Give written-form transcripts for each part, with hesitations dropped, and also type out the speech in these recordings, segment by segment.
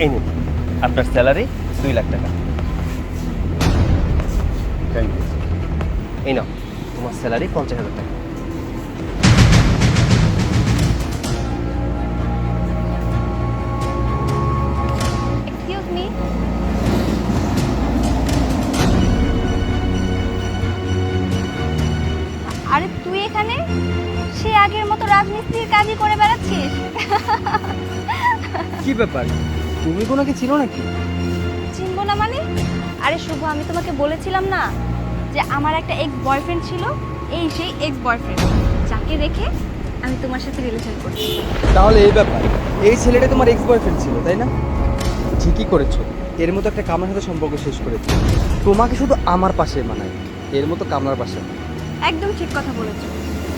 এই নিন আপনার স্যালারি 2 লাখ টাকা। Thank you. এই নাও তোমার স্যালারি 50,000 টাকা। এক্সকিউজ মি, আরে তুই এখানে? সে আগের মতো রাজমিস্ত্রির কাজই করে বেড়াচ্ছিস? কি ব্যাপার, তুমি কোনাকে চিনো নাকি? চিনবো না মানে? আরে শুভ, আমি তোমাকে বলেছিলাম না যে আমার একটা এক্স বয়ফ্রেন্ড ছিল, এই সেই এক্স বয়ফ্রেন্ড যাকে রেখে আমি তোমার সাথে রিলেশন করছি। তাহলে এই ব্যাপার, এই ছেলেটা তোমার এক্স বয়ফ্রেন্ড ছিল তাই না? ঠিকই করেছো, এর মতো একটা কামলার সাথে সম্পর্ক শেষ করেছো। তোমাকে শুধু আমার পাশে মানায়, এর মতো কামলার পাশে না। একদম ঠিক কথা বলেছো।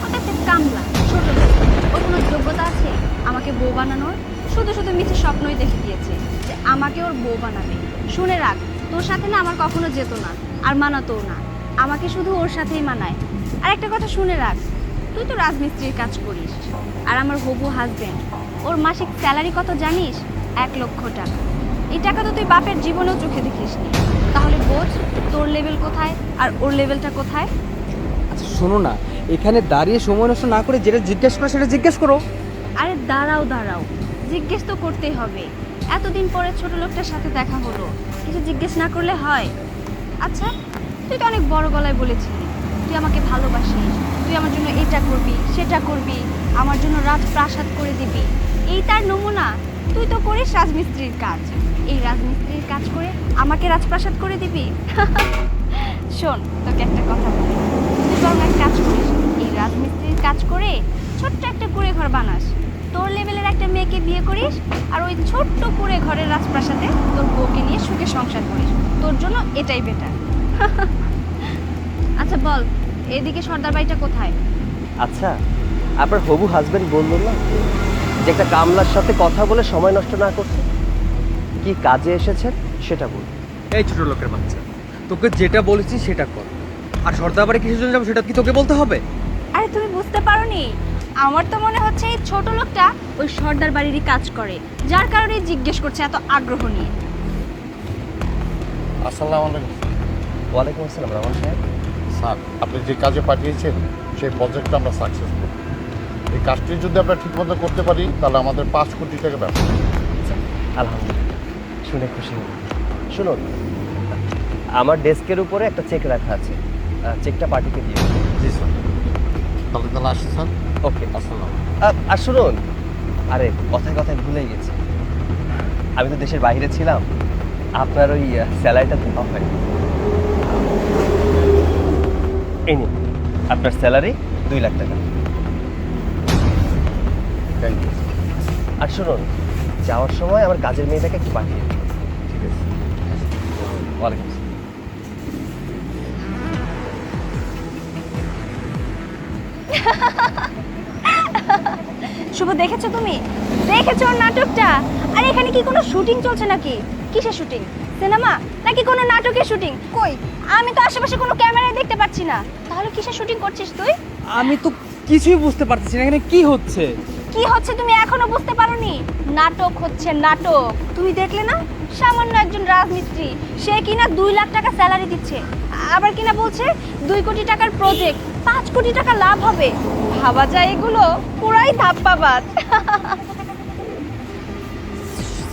ওটা একটা কামলা, ছোট লোক। ওর কোনো যোগ্যতা আছে আমাকে বউ বানানোর? শুধু শুধু মিছে স্বপ্নই দেখে দিয়েছে যে আমাকে ওর বউ বানাবে। শুনে রাখ, তোর সাথে না আমার কখনো যেত না, আর মানাতেও না। আমাকে শুধু ওর সাথেই মানায়। আর একটা কথা শুনে রাখ, তুই তো রাজমিস্ত্রির কাজ করিস, আর আমার হবু হাজবেন্ড, ওর মাসিক স্যালারি কত জানিস? 1 লক্ষ টাকা। এই টাকা তো তুই বাপের জীবনেও চোখে দেখিসনি। তাহলে বোঝ তোর লেভেল কোথায় আর ওর লেভেলটা কোথায়। আচ্ছা শোনো না, এখানে দাঁড়িয়ে সময় নষ্ট না করে যেটা জিজ্ঞেস করো সেটা জিজ্ঞেস করো। আরে দাঁড়াও দাঁড়াও, জিজ্ঞেস তো করতেই হবে। এতদিন পরে ছোট লোকটার সাথে দেখা হলো, কিছু জিজ্ঞেস না করলে হয়? আচ্ছা, তুই তো অনেক বড় গলায় বলেছিলি তুই আমাকে ভালোবাসিস, তুই আমার জন্য এটা করবি সেটা করবি, আমার জন্য রাজপ্রাসাদ করে দিবি। এই তার নমুনা? তুই তো করিস রাজমিস্ত্রির কাজ, এই রাজমিস্ত্রির কাজ করে আমাকে রাজপ্রাসাদ করে দিবি? শোন, তোকে একটা কথা বলি, তুই বরং এক কাজ করিস, এই রাজমিস্ত্রির কাজ করে ছোট্ট একটা কুঁড়ে ঘর বানাস, তোর লেভেলের একটা মেয়েকে বিয়ে করিস, আর ওই ছোট্ট কুঁড়ে ঘরের রাজপ্রাসাদে তোর বউকে নিয়ে সুখে সংসার করিস। তোর জন্য এটাই বেটার। আচ্ছা বল, এদিকে সর্দার বাড়িটা কোথায়? আচ্ছা, আপনার হবু হাজবেন্ড বললো না যে একটা কামলার সাথে কথা বলে সময় নষ্ট না করতে? কি কাজে এসেছেন সেটা বলুন। এই ছোট লোকের বাচ্চা, তোকে যেটা বলেছি সেটা কর। আর সর্দারবাড়ি কিসের জন্য যাবো সেটা কি তোকে বলতে হবে? আরে তুমি বুঝতে পারোনি? আমার তো মনে হচ্ছে এই ছোট লোকটা ওই সর্দার বাড়িরই কাজ করে, যার কারণে জিজ্ঞেস করছে এত আগ্রহ নিয়ে। আসসালামু আলাইকুম। ওয়ালাইকুম আসসালাম রহমান সাহেব। স্যার, আপনি যে কাজে পাঠিয়েছেন সেই প্রজেক্টটা আমরা সাকসেসফুল। এই কাজটি যদি আমরা ঠিকমতো করতে পারি তাহলে আমাদের 5 কোটি টাকা ব্যবসা। আলহামদুলিল্লাহ, শুনে খুশি হলাম। শুনুন, আমার ডেস্কের উপরে একটা চেক রাখা আছে, চেকটা পার্টিকে দিয়ে দিন। জি স্যার। তাহলে আসি স্যার। ওকে। আসসালাম। আর শুনুন, আরে কথায় কথায় ভুলে গেছি, আমি তো দেশের বাইরে ছিলাম, আপনার ওই স্যালারিটা দেওয়া হয়। এই নিন আপনার স্যালারি 2 লাখ টাকা। Thank you. আর শুনুন, যাওয়ার সময় আমার কাজের মেয়েটাকে একটু পাঠিয়ে দিন। ঠিক আছে। ওয়ালাইকুম আসসালাম। শুভ, দেখেছো তুমি? দেখেছো ওর নাটকটা? আর এখানে কি কোনো শুটিং চলছে নাকি? কিসের শুটিং? সিনেমা নাকি কোনো নাটকের শুটিং? কই, আমি তো আশেপাশে কোনো ক্যামেরায় দেখতে পাচ্ছি না। তাহলে কিসের শুটিং করছিস তুই? আমি তো কিছুই বুঝতে পারতেছি না এখানে কি হচ্ছে। কি হচ্ছে তুমি এখনো বুঝতে পারোনি? নাটক হচ্ছে নাটক। তুমি দেখলে না, সামান্য একজন রাজমিস্ত্রি, সে কিনা 2 লাখ টাকা স্যালারি দিচ্ছে, আবার কিনা বলছে 2 কোটি টাকার প্রজেক্ট, 5 কোটি টাকা লাভ হবে। ভাবা যায় এগুলো পুরাই ধাপ্পাবাজ।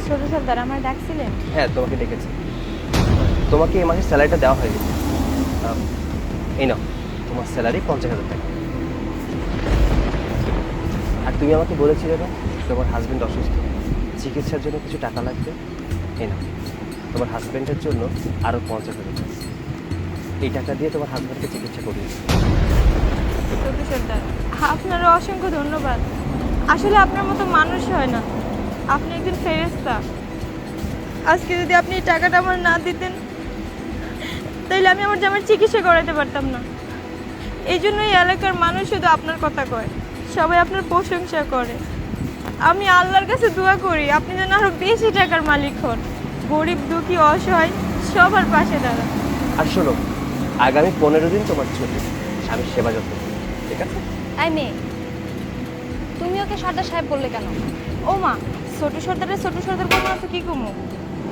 ছোট সর্দার আমার ডাকছিলেন? হ্যাঁ, তোমাকে ডেকেছি। তোমাকে এই মাসের স্যালারিটা দেওয়া হয়ে গেছে। এই নাও তোমার স্যালারি 50,000 টাকা। আর তুমি আমাকে বলেছিলে না তোমার হাজবেন্ড অসুস্থ, চিকিৎসার জন্য কিছু টাকা লাগবে? এই নাও তোমার হাজবেন্ডের জন্য আরও 50,000 টাকা। এই টাকা দিয়ে তোমার হাজবেন্ডকে চিকিৎসা করিয়ে দিও। ছোট সর্দার, আপনারও অসংখ্য ধন্যবাদ। আসলে আপনার মতো মানুষ হয় না, আপনি একজন ফেরেশতা। আজকে যদি আপনি এই টাকাটা আমার না দিতেন তাহলে আমি আমার জামার চিকিৎসা করাতে পারতাম না। এই জন্য এই এলাকার মানুষ শুধু আপনার কথা কয়, সবাই আপনার প্রশংসা করে। আমি আল্লাহর কাছে দোয়া করি আপনি যেন আরো বেশি টাকার মালিক হন, গরিব দুঃখী অসহায় সবার পাশে দাঁড়ান। আর শোনো, আগামী 15 দিন তোমার ছুটি, আমি সেবা যত্ন করবো, ঠিক আছে? এই মেয়ে, তুমি ওকে সর্দার সাহেব বললে কেন? ও মা, ছোট সর্দার কমু না তো কি কমু,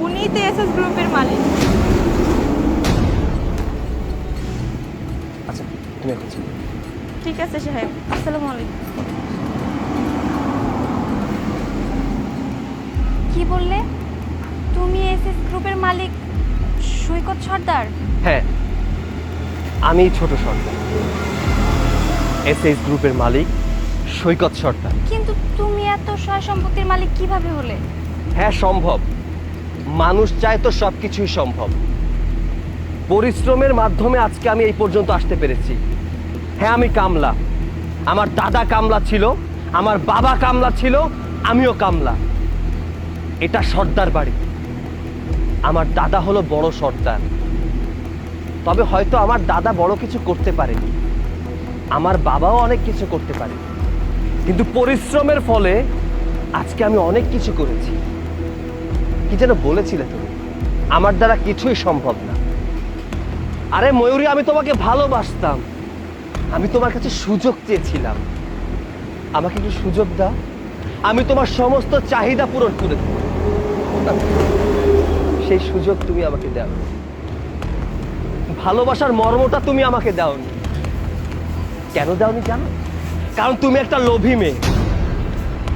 উনিই তো এসএস গ্রুপের মালিক। আচ্ছা তুমি এখন চলো। ঠিক আছে সাহেব, আসসালামু আলাইকুম। কি বললে? তুমি এসএস গ্রুপের মালিক সৈকত সর্দার? হ্যাঁ, আমি ছোট সর্দার, এসএস গ্রুপের মালিক সৈকত সর্দার। কিন্তু তুমি এত সয় সম্পত্তির মালিক কিভাবে হলে? হ্যাঁ সম্ভব, মানুষ চায় তো সব কিছুই সম্ভব। পরিশ্রমের মাধ্যমে আজকে আমি এই পর্যন্ত আসতে পেরেছি। হ্যাঁ আমি কামলা, আমার দাদা কামলা ছিল, আমার বাবা কামলা ছিল, আমিও কামলা। এটা সর্দার বাড়ি, আমার দাদা হলো বড় সর্দার। তবে হয়তো আমার দাদা বড় কিছু করতে পারেনি, আমার বাবাও অনেক কিছু করতে পারে, কিন্তু পরিশ্রমের ফলে আজকে আমি অনেক কিছু করেছি। কি যেন বলেছিলে তুমি, আমার দ্বারা কিছুই সম্ভব না। আরে ময়ূরী, আমি তোমাকে ভালোবাসতাম, আমি তোমার কাছে সুযোগ চেয়েছিলাম, আমাকে একটু সুযোগ দাও, আমি তোমার সমস্ত চাহিদা পূরণ করে দেব। সেই সুযোগ তুমি আমাকে দাও, ভালোবাসার মর্মটা তুমি আমাকে দাওনি। কেন দাওনি জানো? কারণ তুমি একটা লোভী মেয়ে।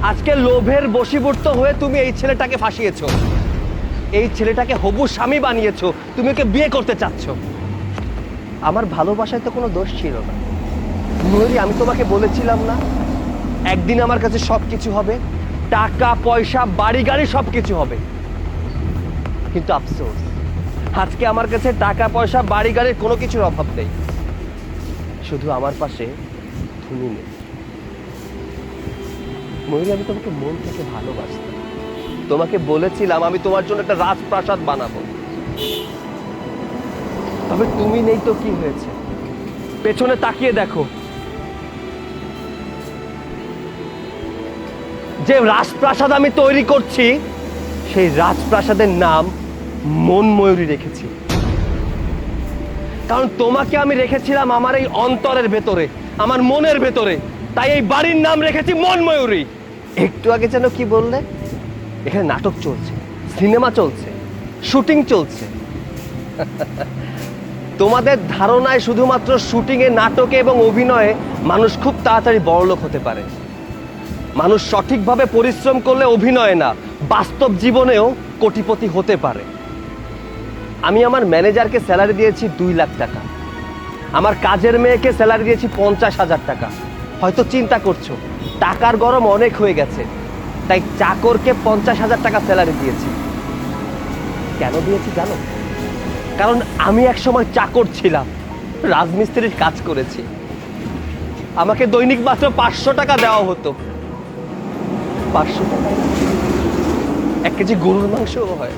আজকে লোভের বশীভূত হয়ে তুমি এই ছেলেটাকে ফাঁসিয়েছো, এই ছেলেটাকে হবু স্বামী বানিয়েছো, তুমি ওকে বিয়ে করতে চাচ্ছ। আমার ভালোবাসায় তো কোনো দোষ ছিল না ময়ূরী, আমি তোমাকে বলেছিলাম না একদিন আমার কাছে সব কিছু হবে, টাকা পয়সা বাড়ি গাড়ি সব কিছু হবে। কিন্তু আফসোস, আজকে আমার কাছে টাকা পয়সা বাড়ি গাড়ির কোনো কিছুর অভাব নেই, শুধু আমার পাশে তুমি নেই। ময়ূরী, আমি তোমাকে মন থেকে ভালোবাসতাম, তোমাকে বলেছিলাম আমি তোমার জন্য একটা রাজপ্রাসাদ বানাবো। তবে তুমি নেই তো কি হয়েছে? পেছনে তাকিয়ে দেখো, যে রাজপ্রাসাদ আমি তৈরি করছি সেই রাজপ্রাসাদের নাম মন ময়ূরী রেখেছি। কারণ তোমাকে আমি রেখেছিলাম আমার এই অন্তরের ভেতরে, আমার মনের ভেতরে, তাই এই বাড়ির নাম রেখেছি মন ময়ূরী। একটু আগে যেন কি বললে? এখানে নাটক চলছে, সিনেমা চলছে, শুটিং চলছে। তোমাদের ধারণায় শুধুমাত্র শুটিংয়ে, নাটকে এবং অভিনয়ে মানুষ খুব তাড়াতাড়ি বড়লোক হতে পারে। মানুষ সঠিকভাবে পরিশ্রম করলে অভিনয় না, বাস্তব জীবনেও কোটিপতি হতে পারে। আমি আমার ম্যানেজারকে স্যালারি দিয়েছি 2 লাখ টাকা, আমার কাজের মেয়েকে স্যালারি দিয়েছি 50,000 টাকা। হয়তো চিন্তা করছো টাকার গরম অনেক হয়ে গেছে, তাই চাকরকে 50,000 টাকা স্যালারি দিয়েছি। কেন দিয়েছি জানো? কারণ আমি একসময় চাকর ছিলাম, রাজমিস্ত্রির কাজ করেছি, আমাকে দৈনিক মাত্র 500 টাকা দেওয়া হতো। 500 টাকা 1 কেজি গরুর মাংসও হয়।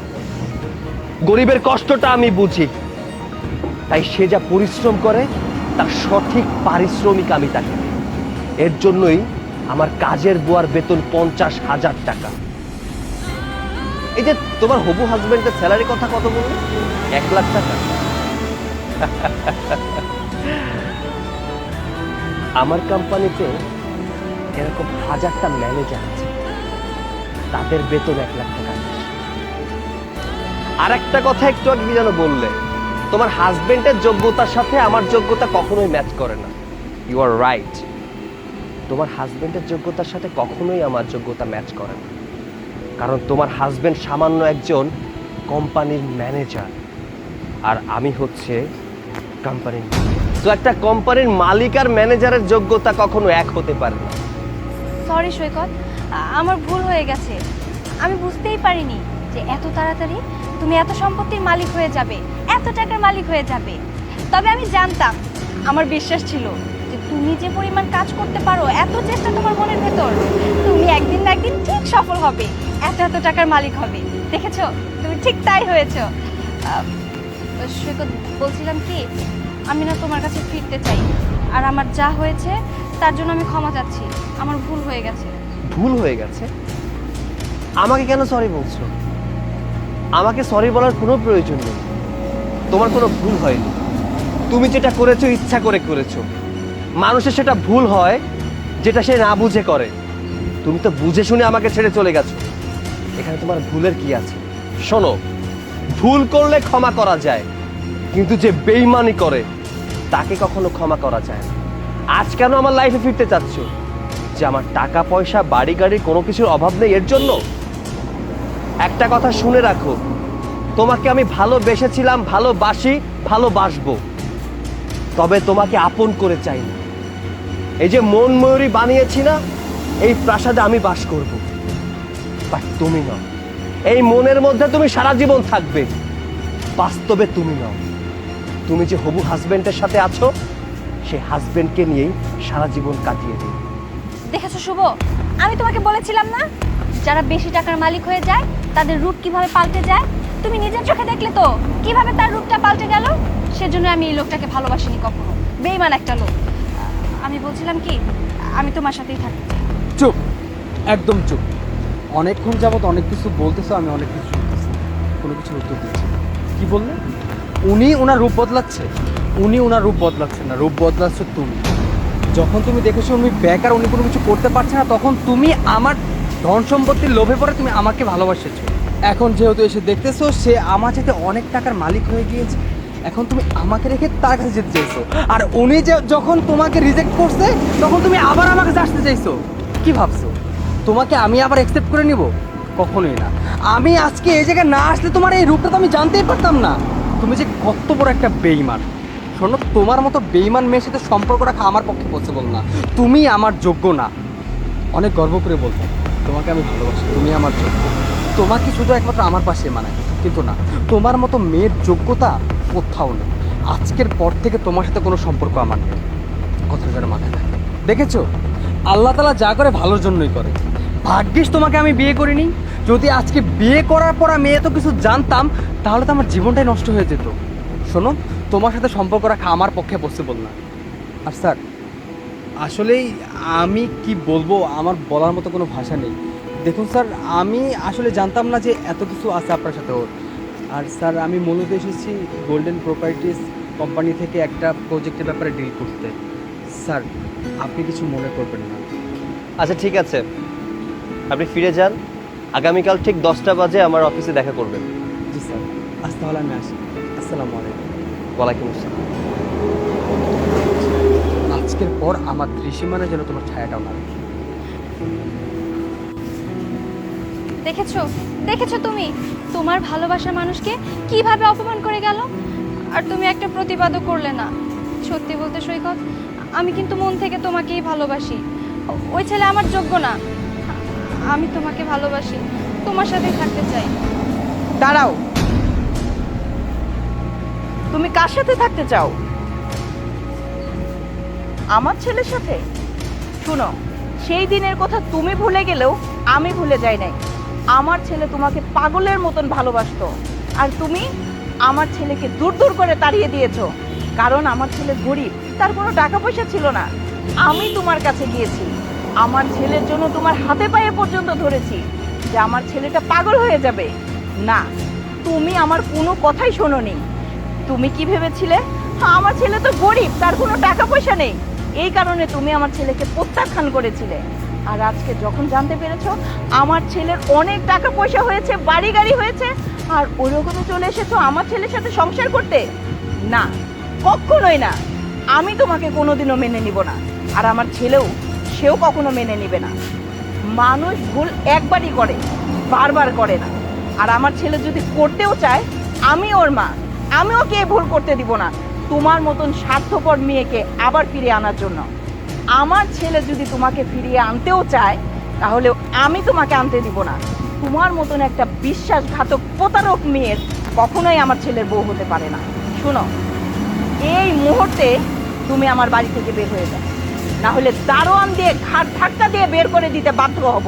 গরিবের কষ্টটা আমি বুঝি, তাই সে যা পরিশ্রম করে তার সঠিক পারিশ্রমিক আমি তাকে দিই। এর জন্যই আমার কাজের বুয়ার বেতন 50,000 টাকা। এই যে তোমার হবু হাজবেন্ডের স্যালারি কথা কত বললে? 1 লাখ টাকা। আমার কোম্পানিতে এরকম 1000টা ম্যানেজার আছে, তাদের বেতন 1 লাখ টাকা। আর একটা কথা একটু আগে কি যেন বললে, তোমার হাজবেন্ডের যোগ্যতার সাথে আমার যোগ্যতা কখনোই ম্যাচ করে না। ইউ আর রাইট, তোমার হাজবেন্ডের যোগ্যতার সাথে কখনোই আমার যোগ্যতা ম্যাচ করে না। কারণ তোমার হাজবেন্ড সামান্য একজন কোম্পানির ম্যানেজার, আর আমি হচ্ছে কোম্পানির। তো একটা কোম্পানির মালিক আর ম্যানেজারের যোগ্যতা কখনো এক হতে পারে না। সরি সৈকত, আমার ভুল হয়ে গেছে। আমি বুঝতেই পারিনি যে এত তাড়াতাড়ি তুমি এত সম্পত্তির মালিক হয়ে যাবে, এত টাকার মালিক হয়ে যাবে। তবে আমি জানতাম, আমার বিশ্বাস ছিল যে তুমি যে পরিমাণ কাজ করতে পারো, এত চেষ্টা তোমার মনের ভেতর, তুমি একদিন না একদিন ঠিক সফল হবে, এত এত টাকার মালিক হবে। দেখেছো, তুমি ঠিক তাই হয়েছো। সৈকত, বলছিলাম কি, আমি না তোমার কাছে ফিরতে চাই, আর আমার যা হয়েছে তার জন্য আমি ক্ষমা চাচ্ছি। আমার ভুল হয়ে গেছে। ভুল হয়ে গেছে? আমাকে কেন সরি বলছো? আমাকে সরি বলার কোনো প্রয়োজন নেই, তোমার কোনো ভুল হয়নি। তুমি যেটা করেছো ইচ্ছা করে করেছো। মানুষের সেটা ভুল হয় যেটা সে না বুঝে করে। তুমি তো বুঝে শুনে আমাকে ছেড়ে চলে গেছো, এখানে তোমার ভুলের কি আছে? শোনো, ভুল করলে ক্ষমা করা যায়, কিন্তু যে বেইমানি করে তাকে কখনো ক্ষমা করা যায় না। আজ কেন আমার লাইফে ফিরতে চাচ্ছ? যে আমার টাকা পয়সা বাড়ি গাড়ি কোনো কিছুর অভাব নেই এর জন্য? একটা কথা শুনে রাখো, তোমাকে আমি ভালোবেসেছিলাম, ভালোবাসি, ভালোবাসবো, তবে তোমাকে আপন করে চাই না। এই যে মন ময়ূরী বানিয়েছি না, এই প্রাসাদে আমি বাস করব, বাট তুমি নও। এই মনের মধ্যে তুমি সারা জীবন থাকবে, বাস্তবে তুমি নও। তুমি যে হবু হাজবেন্ডের সাথে আছো, সেই হাজবেন্ডকে নিয়েই সারা জীবন কাটিয়ে দিই। দেখেছো শুভ, আমি তোমাকে বলেছিলাম না, যারা বেশি টাকার মালিক হয়ে যায় তাদের রূপ কিভাবে পাল্টে যায়। তুমি নিজের চোখে দেখলে তো কিভাবে তার রূপটা পাল্টে গেল। সেজন্য আমি এই লোকটাকে ভালোবাসিনি কখনো, বেঈমান একটা লোক। আমি বলছিলাম কি, আমি তোমার সাথেই থাকতে চাই। চুপ, একদম চুপ। অনেকক্ষণ যাবত অনেক কিছু বলতেছো, আমি অনেক কিছু শুনতেছি, কোনো কিছুর উত্তর দিচ্ছি না। কি বললে? উনি ওনার রূপ বদলাচ্ছে? উনি ওনার রূপ বদলাচ্ছেন না, রূপ বদলাচ্ছ তুমি। যখন তুমি দেখেছো উনি বেকার, উনি কোনো কিছু করতে পারছে না, তখন তুমি আমার ধন সম্পত্তির লোভে পড়ে তুমি আমাকে ভালোবাসেছো। এখন যেহেতু এসে দেখতেছো সে আমার সাথে অনেক টাকার মালিক হয়ে গিয়েছে, এখন তুমি আমাকে রেখে তার কাছে যেতে চাইছো। আর উনি যে যখন তোমাকে রিজেক্ট করছে তখন তুমি আবার আমার কাছে আসতে চাইছো। কি ভাবছো তোমাকে আমি আবার অ্যাকসেপ্ট করে নিব? কখনোই না। আমি আজকে এই জায়গায় না আসলে তোমার এই রূপটা তো আমি জানতেই পারতাম না। তুমি যে কত বড় একটা বেঈমান। শোনো, তোমার মতো বেঈমান মেয়ের সাথে সম্পর্ক রাখা আমার পক্ষে পসিবল না। তুমি আমার যোগ্য না। অনেক গর্ব করে বলতাম তোমাকে আমি ভালোবাসি, তুমি আমার যোগ্য। তোমাকে শুধু একমাত্র আমার পাশে মানায়, কিন্তু না, তোমার মতো মেয়ের যোগ্যতা কোথাও নেই। আজকের পর থেকে তোমার সাথে কোনো সম্পর্ক আমার নেই, কথা যেন মাথায় থাকে। দেখেছো, আল্লাহ তাআলা যা করে ভালোর জন্যই করে। ভাগ্যিস তোমাকে আমি বিয়ে করিনি। যদি আজকে বিয়ে করার পর আমি এত কিছু জানতাম তাহলে তো আমার জীবনটাই নষ্ট হয়ে যেত। শোনো, তোমার সাথে সম্পর্ক রাখা আমার পক্ষে পসিবল না। আর স্যার, আসলেই আমি কি বলবো, আমার বলার মতো কোনো ভাষা নেই। দেখুন স্যার, আমি আসলে জানতাম না যে এত কিছু আছে আপনার সাথে ওর। আর স্যার, আমি মূলত এসেছি গোল্ডেন প্রপার্টিস কোম্পানি থেকে একটা প্রজেক্টের ব্যাপারে ডিল করতে। স্যার, আপনি কিছু মনে করবেন না। আচ্ছা ঠিক আছে, আপনি ফিরে যান। আগামীকাল ঠিক 10টা বাজে আমার অফিসে দেখা করবেন। জি স্যার, আজ তাহলে আমি আসি। আসসালামু আলাইকুম। ওয়ালাইকুম আসসালাম। আজকের পর আমার ত্রিসীমানা যেন তোমার ছায়াটাও না দেখি। দেখেছো, দেখেছো তুমি তোমার ভালোবাসার মানুষকে কিভাবে অপমান করে গেল। আর তুমি একটা প্রতিবাদও করলে না। সত্যি বলতে সৈকত, আমি কিন্তু মন থেকে তোমাকেই ভালোবাসি। ওই ছেলে আমার যোগ্য না। আমি তোমাকে ভালোবাসি, তোমার সাথেই থাকতে চাই। দাঁড়াও, তুমি কার সাথে থাকতে চাও? আমার ছেলের সাথে? শুনো, সেই দিনের কথা তুমি ভুলে গেলেও আমি ভুলে যাই নাই। আমার ছেলে তোমাকে পাগলের মতন ভালোবাসতো, আর তুমি আমার ছেলেকে দূর দূর করে তাড়িয়ে দিয়েছো। কারণ আমার ছেলে গরিব, তার কোনো টাকা পয়সা ছিল না। আমি তোমার কাছে গিয়েছি, আমার ছেলের জন্য তোমার হাতে পায়ে পর্যন্ত ধরেছি যে আমার ছেলেটা পাগল হয়ে যাবে। না, তুমি আমার কোনো কথাই শোনোনি। তুমি কি ভেবেছিলে আমার ছেলে তো গরিব, তার কোনো টাকা পয়সা নেই, এই কারণে তুমি আমার ছেলেকে প্রত্যাখ্যান করেছিলে। আর আজকে যখন জানতে পেরেছো আমার ছেলের অনেক টাকা পয়সা হয়েছে, বাড়ি গাড়ি হয়েছে, আর ওরকমই চলে এসেছো আমার ছেলের সাথে সংসার করতে? না, কখনোই না। আমি তোমাকে কোনোদিনও মেনে নিব না, আর আমার ছেলেও, সেও কখনো মেনে নিবে না। মানুষ ভুল একবারই করে, বারবার করে না। আর আমার ছেলে যদি করতেও চায়, আমি ওর মা, আমি ওকে ভুল করতে দিব না তোমার মতন স্বার্থপর মেয়েকে আবার ফিরে আনার জন্য। আমার ছেলে যদি তোমাকে ফিরিয়ে আনতেও চায়, তাহলে আমি তোমাকে আনতে দিব না। তোমার মতন একটা বিশ্বাসঘাতক প্রতারক মেয়ের কখনোই আমার ছেলের বউ হতে পারে না। শোনো, এই মুহূর্তে তুমি আমার বাড়ি থেকে বের হয়ে যাও, না হলে দারোয়ান দিয়ে ঘাট ধাক্কা দিয়ে বের করে দিতে বাধ্য হব।